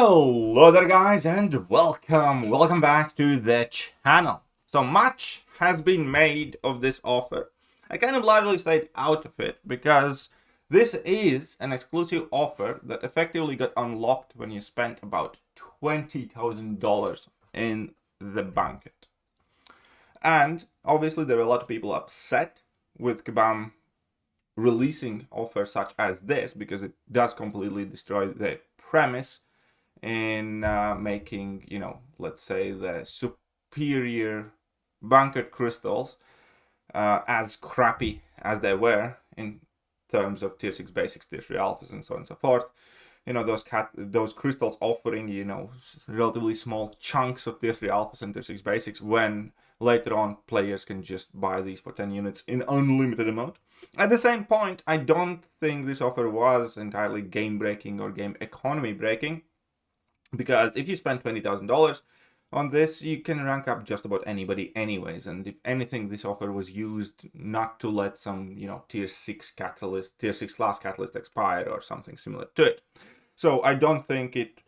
Hello there guys and welcome back to the channel. So much has been made of this offer. I kind of largely stayed out of it because this is an exclusive offer that effectively got unlocked when you spent about $20,000 in the Banquet. And obviously there were a lot of people upset with Kabam releasing offers such as this because it does completely destroy the premise in making, let's say the superior Banquet crystals as crappy as they were in terms of tier 6 basics, tier 3 alphas, and so on and so forth. Those crystals offering, relatively small chunks of tier 3 alphas and tier 6 basics, when later on players can just buy these for 10 units in unlimited amount. At the same point, I don't think this offer was entirely game breaking or game economy breaking, because if you spend $20,000 on this, you can rank up just about anybody anyways. And if anything, this offer was used not to let some, tier 6 class catalyst expire or something similar to it. So I don't think it,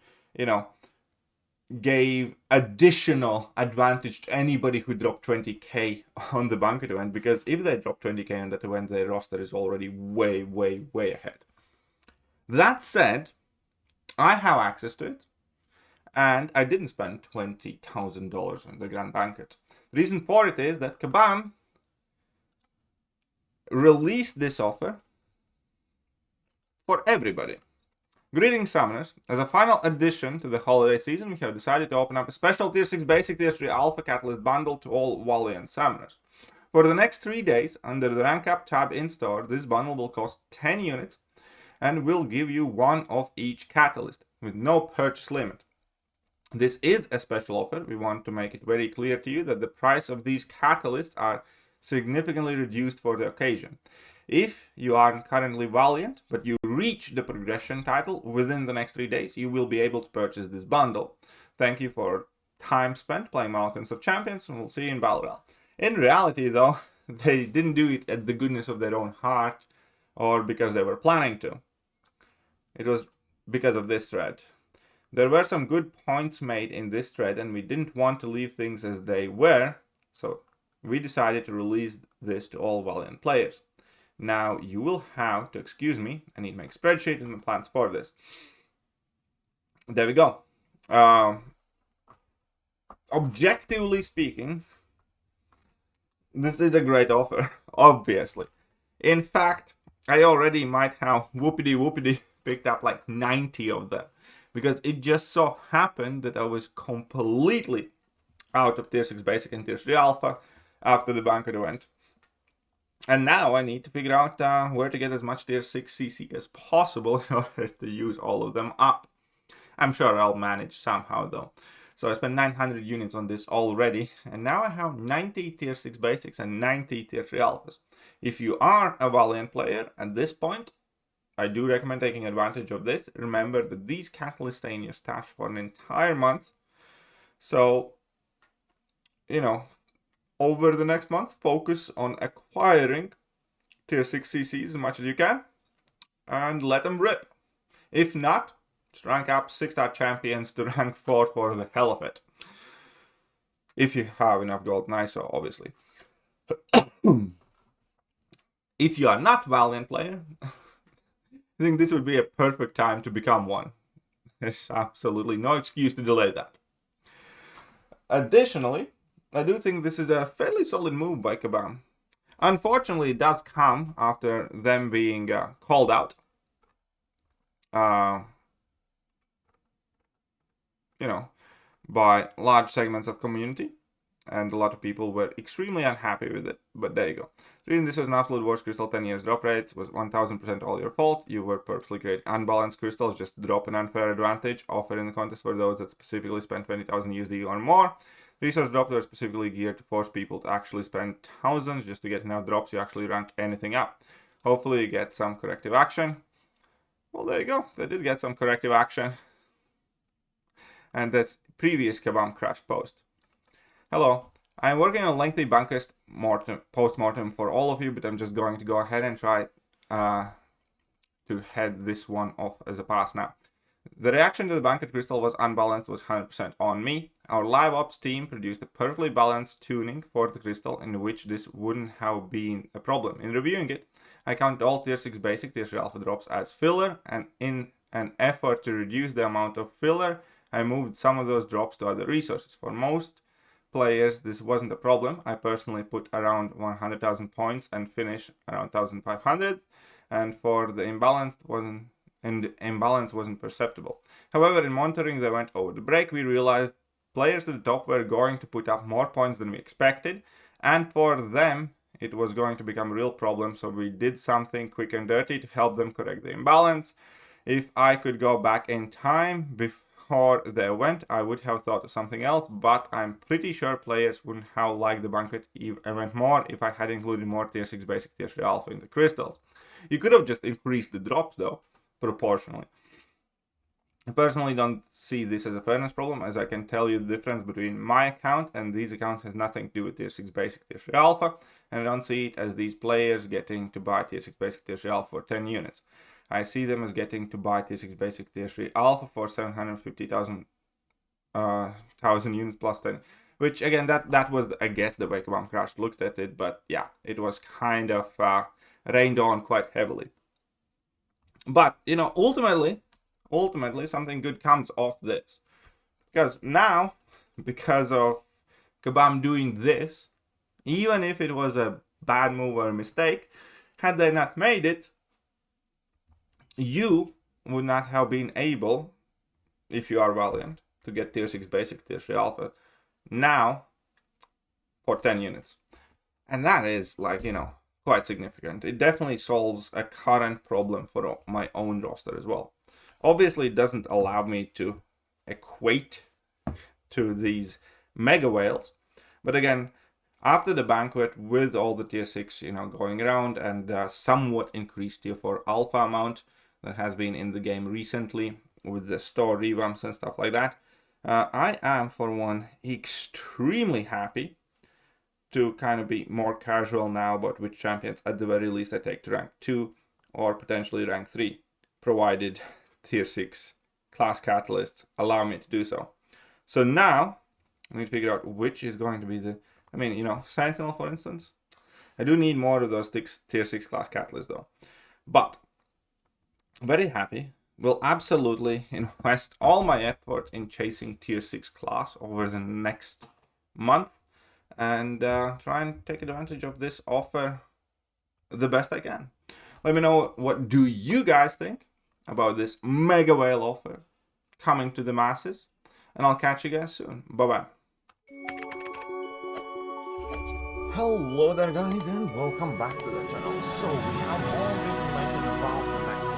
gave additional advantage to anybody who dropped 20k on the Banquet event, because if they drop 20k on that event, their roster is already way, way, way ahead. That said, I have access to it, and I didn't spend $20,000 on the Grand Banquet. The reason for it is that Kabam released this offer for everybody. Greetings, Summoners. As a final addition to the holiday season, we have decided to open up a special Tier 6 Basic Tier 3 Alpha Catalyst bundle to all Valiant Summoners. For the next 3 days, under the Rank Up tab in store, this bundle will cost 10 units and will give you one of each catalyst, with no purchase limit. This is a special offer. We want to make it very clear to you that the price of these catalysts are significantly reduced for the occasion. If you aren't currently Valiant, but you reach the progression title within the next 3 days, you will be able to purchase this bundle. Thank you for time spent playing Mountains of Champions, and we'll see you in Battle Royale. In reality, though, they didn't do it at the goodness of their own heart or because they were planning to. It was because of this thread. There were some good points made in this thread, and we didn't want to leave things as they were, so we decided to release this to all Valiant players. Now, you will have to excuse me, I need to make a spreadsheet and the plans for this. There we go. Objectively speaking, this is a great offer, obviously. In fact, I already might have whoopity picked up like 90 of them, because it just so happened that I was completely out of tier 6 basic and tier 3 alpha after the Banquet event. And now I need to figure out where to get as much tier 6 CC as possible in order to use all of them up. I'm sure I'll manage somehow though. So I spent 900 units on this already, and now I have 90 tier 6 basics and 90 tier 3 alphas. If you are a Valiant player at this point, I do recommend taking advantage of this. Remember that these catalysts stay in your stash for an entire month. So, over the next month, focus on acquiring tier 6 CCs as much as you can and let them rip. If not, just rank up 6-star champions to rank 4 for the hell of it. If you have enough gold, nice, obviously. If you are not Valiant player, I think this would be a perfect time to become one. There's absolutely no excuse to delay that. Additionally, I do think this is a fairly solid move by Kabam. Unfortunately, it does come after them being called out. By large segments of community. And a lot of people were extremely unhappy with it. But there you go. The reason this was an absolute worst crystal 10 years drop rates was 1000% all your fault. You were purposely creating unbalanced crystals, just drop an unfair advantage. Offer in the contest for those that specifically spent 20,000 USD or more. Resource drops are specifically geared to force people to actually spend thousands just to get enough drops you actually rank anything up. Hopefully you get some corrective action. Well, there you go. They did get some corrective action. And that's previous Kabam crash post. Hello. I'm working on a lengthy Banquet post-mortem for all of you, but I'm just going to go ahead and try to head this one off as a pass now. The reaction to the Banquet crystal was unbalanced, was 100% on me. Our live ops team produced a perfectly balanced tuning for the crystal in which this wouldn't have been a problem. In reviewing it, I count all tier 6 basic, tier 3 alpha drops as filler, and in an effort to reduce the amount of filler, I moved some of those drops to other resources. For most players, this wasn't a problem. I personally put around 100,000 points and finished around 1,500, and for the imbalance wasn't perceptible. However, in monitoring the event over the break, we realized players at the top were going to put up more points than we expected, and for them, it was going to become a real problem, so we did something quick and dirty to help them correct the imbalance. If I could go back in time before the event, I would have thought of something else, but I'm pretty sure players wouldn't have liked the Banquet event more if I had included more tier 6 basic, tier 3 alpha in the crystals. You could have just increased the drops though, proportionally. I personally don't see this as a fairness problem, as I can tell you the difference between my account and these accounts has nothing to do with tier 6 basic, tier 3 alpha, and I don't see it as these players getting to buy tier 6 basic, tier 3 alpha for 10 units. I see them as getting to buy tier 6 basic, tier 3 alpha for 750,000 units plus 10, which again, that was, I guess, the way Kabam Crash looked at it, but yeah, it was kind of rained on quite heavily. But, you know, ultimately, something good comes off this. Because now, because of Kabam doing this, even if it was a bad move or a mistake, had they not made it, you would not have been able, if you are Valiant, to get tier 6 basic, tier 3 alpha now for 10 units. And that is, like, you know, quite significant. It definitely solves a current problem for my own roster as well. Obviously, it doesn't allow me to equate to these mega whales, but again, after the Banquet, with all the tier 6, you know, going around and somewhat increased tier 4 alpha amount that has been in the game recently with the store revamps and stuff like that, I am, for one, extremely happy to kind of be more casual now about which champions at the very least I take to rank 2 or potentially rank 3, provided tier 6 class catalysts allow me to do so. So now I need to figure out which is going to be the, I mean, you know, Sentinel, for instance. I do need more of those tier 6 class catalysts though. But very happy. Will absolutely invest all my effort in chasing tier 6 class over the next month and try and take advantage of this offer the best I can. Let me know, what do you guys think about this mega whale offer coming to the masses, and I'll catch you guys soon. Bye bye. Hello there guys, and welcome back to the channel. So we have all the information about the next